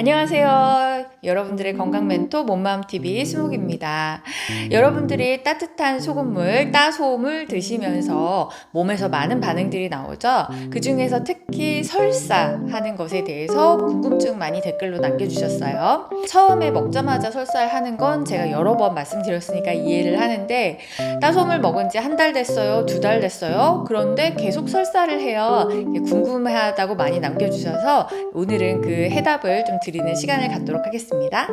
안녕하세요. 여러분들의 건강 멘토 몸마음TV 수목입니다. 여러분들이 따뜻한 소금물, 따소음을 드시면서 몸에서 많은 반응들이 나오죠. 그 중에서 특히 설사하는 것에 대해서 궁금증 많이 댓글로 남겨주셨어요. 처음에 먹자마자 설사하는 건 제가 여러 번 말씀드렸으니까 이해를 하는데, 따소음을 먹은 지 한 달 됐어요? 2달 됐어요? 그런데 계속 설사를 해요. 궁금하다고 많이 남겨주셔서 오늘은 그 해답을 좀 드리는 시간을 갖도록 하겠습니다.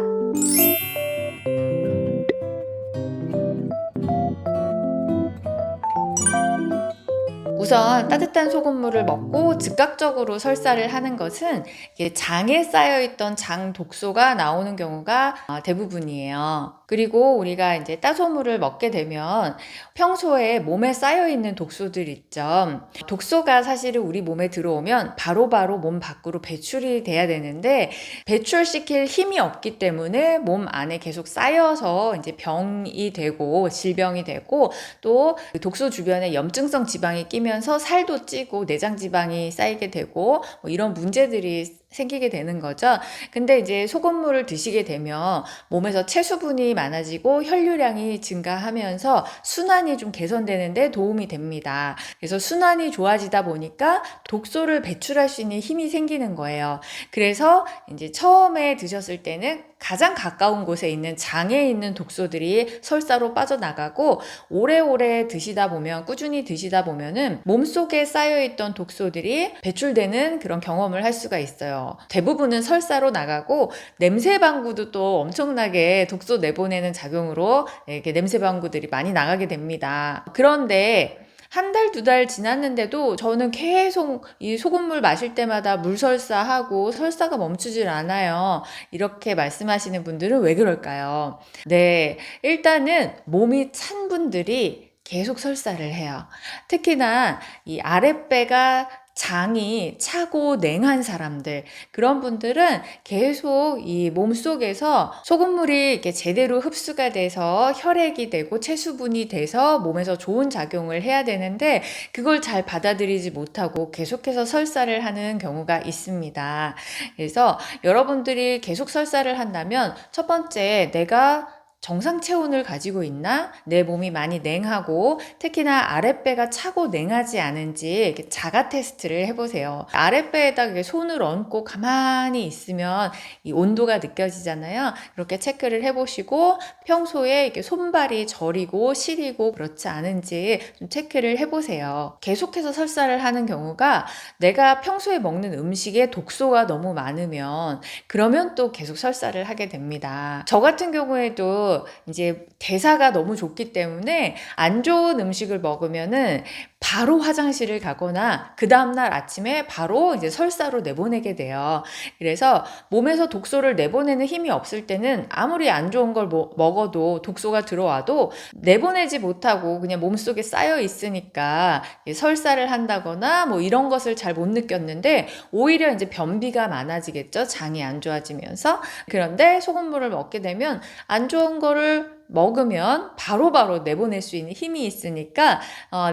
우선 따뜻한 소금물을 먹고 즉각적으로 설사를 하는 것은 장에 쌓여있던 장 독소가 나오는 경우가 대부분이에요. 그리고 우리가 이제 따소물을 먹게 되면 평소에 몸에 쌓여있는 독소들 있죠. 독소가 사실은 우리 몸에 들어오면 바로바로 몸 밖으로 배출이 돼야 되는데, 배출시킬 힘이 없기 때문에 몸 안에 계속 쌓여서 이제 병이 되고 질병이 되고, 또 독소 주변에 염증성 지방이 끼면서 살도 찌고 내장 지방이 쌓이게 되고 이런 문제들이 생기게 되는 거죠. 근데 이제 소금물을 드시게 되면 몸에서 체수분이 많아지고 혈류량이 증가하면서 순환이 좀 개선되는데 도움이 됩니다. 그래서 순환이 좋아지다 보니까 독소를 배출할 수 있는 힘이 생기는 거예요. 그래서 이제 처음에 드셨을 때는 가장 가까운 곳에 있는 장에 있는 독소들이 설사로 빠져나가고, 오래오래 드시다 보면, 꾸준히 드시다 보면은 몸속에 쌓여있던 독소들이 배출되는 그런 경험을 할 수가 있어요. 대부분은 설사로 나가고, 냄새 방구도 또 엄청나게 독소 내보내는 작용으로 이렇게 냄새 방구들이 많이 나가게 됩니다. 그런데 한 달, 2달 지났는데도 저는 계속 이 소금물 마실 때마다 물설사하고 설사가 멈추질 않아요. 이렇게 말씀하시는 분들은 왜 그럴까요? 네, 일단은 몸이 찬 분들이 계속 설사를 해요. 특히나 이 아랫배가 장이 차고 냉한 사람들, 그런 분들은 계속 이 몸속에서 소금물이 이렇게 제대로 흡수가 돼서 혈액이 되고 체수분이 돼서 몸에서 좋은 작용을 해야 되는데, 그걸 잘 받아들이지 못하고 계속해서 설사를 하는 경우가 있습니다. 그래서 여러분들이 계속 설사를 한다면, 첫 번째, 내가 정상 체온을 가지고 있나? 내 몸이 많이 냉하고 특히나 아랫배가 차고 냉하지 않은지 자가 테스트를 해보세요. 아랫배에다 손을 얹고 가만히 있으면 이 온도가 느껴지잖아요. 그렇게 체크를 해보시고, 평소에 이렇게 손발이 저리고 시리고 그렇지 않은지 좀 체크를 해보세요. 계속해서 설사를 하는 경우가, 내가 평소에 먹는 음식에 독소가 너무 많으면 그러면 또 계속 설사를 하게 됩니다. 저 같은 경우에도 이제 대사가 너무 좋기 때문에 안 좋은 음식을 먹으면은 바로 화장실을 가거나 그 다음날 아침에 바로 이제 설사로 내보내게 돼요. 그래서 몸에서 독소를 내보내는 힘이 없을 때는 아무리 안 좋은 걸 먹어도 독소가 들어와도 내보내지 못하고 그냥 몸속에 쌓여 있으니까 설사를 한다거나 이런 것을 잘 못 느꼈는데, 오히려 이제 변비가 많아지겠죠. 장이 안 좋아지면서. 그런데 소금물을 먹게 되면 안 좋은 거를 먹으면 바로바로 내보낼 수 있는 힘이 있으니까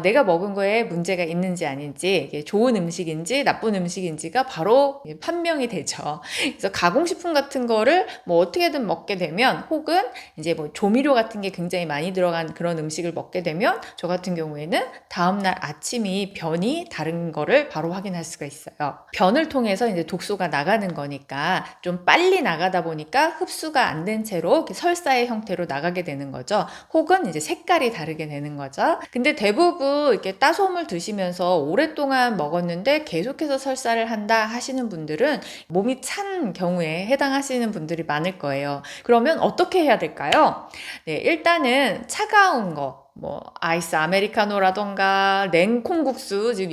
내가 먹은 거에 문제가 있는지 아닌지, 이게 좋은 음식인지 나쁜 음식인지가 바로 판명이 되죠. 그래서 가공식품 같은 거를 어떻게든 먹게 되면, 혹은 이제 조미료 같은 게 굉장히 많이 들어간 그런 음식을 먹게 되면, 저 같은 경우에는 다음날 아침이 변이 다른 거를 바로 확인할 수가 있어요. 변을 통해서 이제 독소가 나가는 거니까 좀 빨리 나가다 보니까 흡수가 안 된 채로 이렇게 설사의 형태로 나가게 되는 거죠. 혹은 이제 색깔이 다르게 되는 거죠. 근데 대부분 이렇게 따소음을 드시면서 오랫동안 먹었는데 계속해서 설사를 한다 하시는 분들은 몸이 찬 경우에 해당하시는 분들이 많을 거예요. 그러면 어떻게 해야 될까요? 네, 일단은 차가운 거, 아이스 아메리카노라던가 냉콩국수, 지금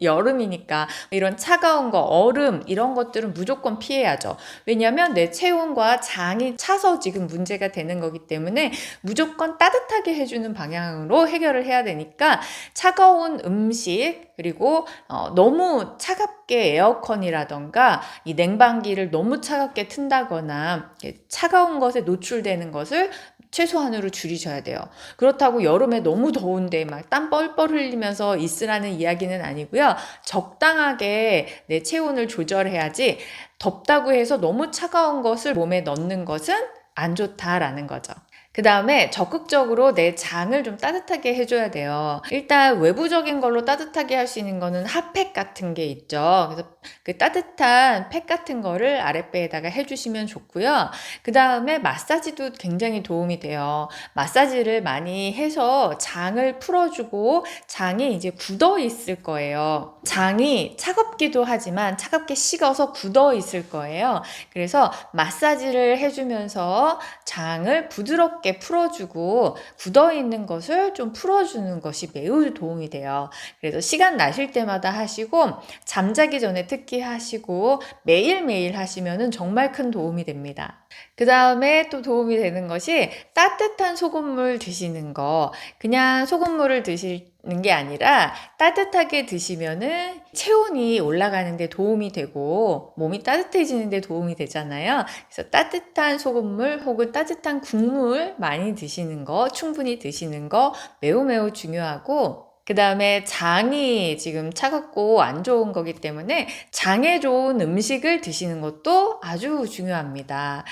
여름이니까 이런 차가운 거, 얼음, 이런 것들은 무조건 피해야죠. 왜냐하면 내 체온과 장이 차서 지금 문제가 되는 거기 때문에 무조건 따뜻하게 해주는 방향으로 해결을 해야 되니까, 차가운 음식, 그리고 너무 차갑게 에어컨이라던가 이 냉방기를 너무 차갑게 튼다거나 차가운 것에 노출되는 것을 최소한으로 줄이셔야 돼요. 그렇다고 여름에 너무 더운데 막 땀 뻘뻘 흘리면서 있으라는 이야기는 아니고요. 적당하게 내 체온을 조절해야지 덥다고 해서 너무 차가운 것을 몸에 넣는 것은 안 좋다라는 거죠. 그 다음에 적극적으로 내 장을 좀 따뜻하게 해줘야 돼요. 일단 외부적인 걸로 따뜻하게 할 수 있는 거는 핫팩 같은 게 있죠. 그래서 그 따뜻한 팩 같은 거를 아랫배에다가 해주시면 좋고요. 그 다음에 마사지도 굉장히 도움이 돼요. 마사지를 많이 해서 장을 풀어주고 장이 이제 굳어 있을 거예요. 장이 차갑기도 하지만 차갑게 식어서 굳어 있을 거예요. 그래서 마사지를 해주면서 장을 부드럽게 풀어주고 굳어있는 것을 좀 풀어주는 것이 매우 도움이 돼요. 그래서 시간 나실 때마다 하시고 잠자기 전에 특히 하시고 매일매일 하시면 정말 큰 도움이 됩니다. 그 다음에 또 도움이 되는 것이 따뜻한 소금물 드시는 거. 그냥 소금물을 드시는 게 아니라 따뜻하게 드시면은 체온이 올라가는 데 도움이 되고 몸이 따뜻해지는 데 도움이 되잖아요. 그래서 따뜻한 소금물 혹은 따뜻한 국물 많이 드시는 거, 충분히 드시는 거 매우 중요하고, 그 다음에 장이 지금 차갑고 안 좋은 거기 때문에 장에 좋은 음식을 드시는 것도 아주 중요합니다.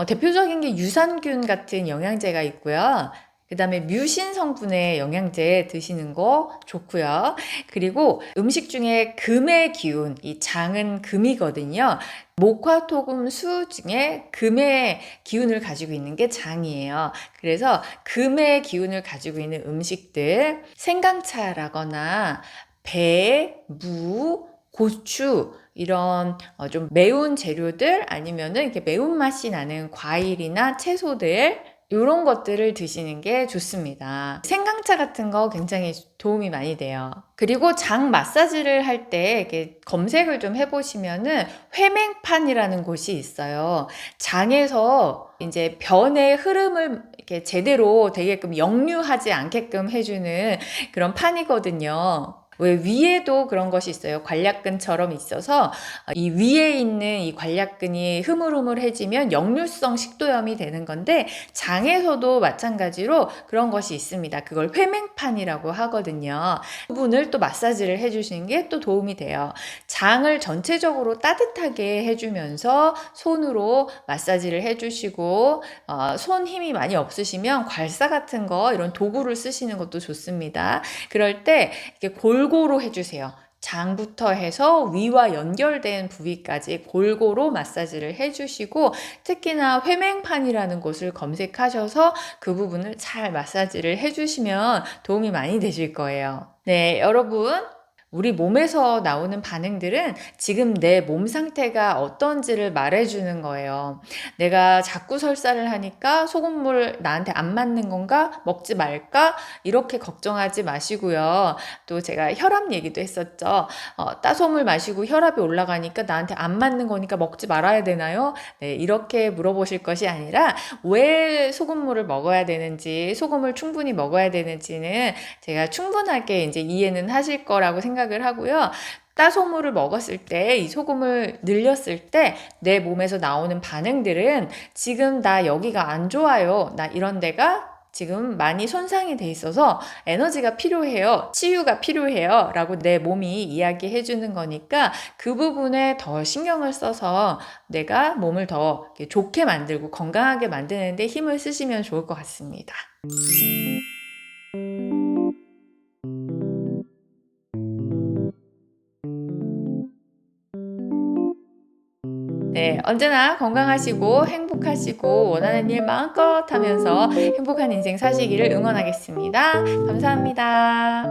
대표적인 게 유산균 같은 영양제가 있고요. 그 다음에 뮤신 성분의 영양제 드시는 거 좋고요. 그리고 음식 중에 금의 기운, 이 장은 금이거든요. 목화토금수 중에 금의 기운을 가지고 있는 게 장이에요. 그래서 금의 기운을 가지고 있는 음식들, 생강차라거나 배, 무, 고추 이런 좀 매운 재료들 아니면은 이렇게 매운맛이 나는 과일이나 채소들 이런 것들을 드시는 게 좋습니다. 생강차 같은 거 굉장히 도움이 많이 돼요. 그리고 장 마사지를 할 때 검색을 좀 해보시면은 회맹판이라는 곳이 있어요. 장에서 이제 변의 흐름을 이렇게 제대로 되게끔 역류하지 않게끔 해주는 그런 판이거든요. 왜 위에도 그런 것이 있어요. 관략근처럼 있어서 이 위에 있는 이 관략근이 흐물흐물해지면 역류성 식도염이 되는 건데 장에서도 마찬가지로 그런 것이 있습니다. 그걸 회맹판이라고 하거든요. 그 부분을 또 마사지를 해주시는 게 또 도움이 돼요. 장을 전체적으로 따뜻하게 해주면서 손으로 마사지를 해주시고 손 힘이 많이 없으시면 괄사 같은 거 이런 도구를 쓰시는 것도 좋습니다. 그럴 때 이렇게 골고루 해주세요. 장부터 해서 위와 연결된 부위까지 골고루 마사지를 해주시고 특히나 회맹판이라는 곳을 검색하셔서 그 부분을 잘 마사지를 해주시면 도움이 많이 되실 거예요. 네, 여러분. 우리 몸에서 나오는 반응들은 지금 내 몸 상태가 어떤지를 말해주는 거예요. 내가 자꾸 설사를 하니까 소금물 나한테 안 맞는 건가? 먹지 말까? 이렇게 걱정하지 마시고요. 또 제가 혈압 얘기도 했었죠. 따솜을 마시고 혈압이 올라가니까 나한테 안 맞는 거니까 먹지 말아야 되나요? 네, 이렇게 물어보실 것이 아니라 왜 소금물을 먹어야 되는지, 소금을 충분히 먹어야 되는지는 제가 충분하게 이제 이해는 하실 거라고 생각을 하고요. 따소물을 먹었을 때, 이 소금을 늘렸을 때 내 몸에서 나오는 반응들은 지금 나 여기가 안 좋아요. 나 이런 데가 지금 많이 손상이 돼 있어서 에너지가 필요해요. 치유가 필요해요. 라고 내 몸이 이야기해 주는 거니까 그 부분에 더 신경을 써서 내가 몸을 더 좋게 만들고 건강하게 만드는 데 힘을 쓰시면 좋을 것 같습니다. 네, 언제나 건강하시고 행복하시고 원하는 일 마음껏 하면서 행복한 인생 사시기를 응원하겠습니다. 감사합니다.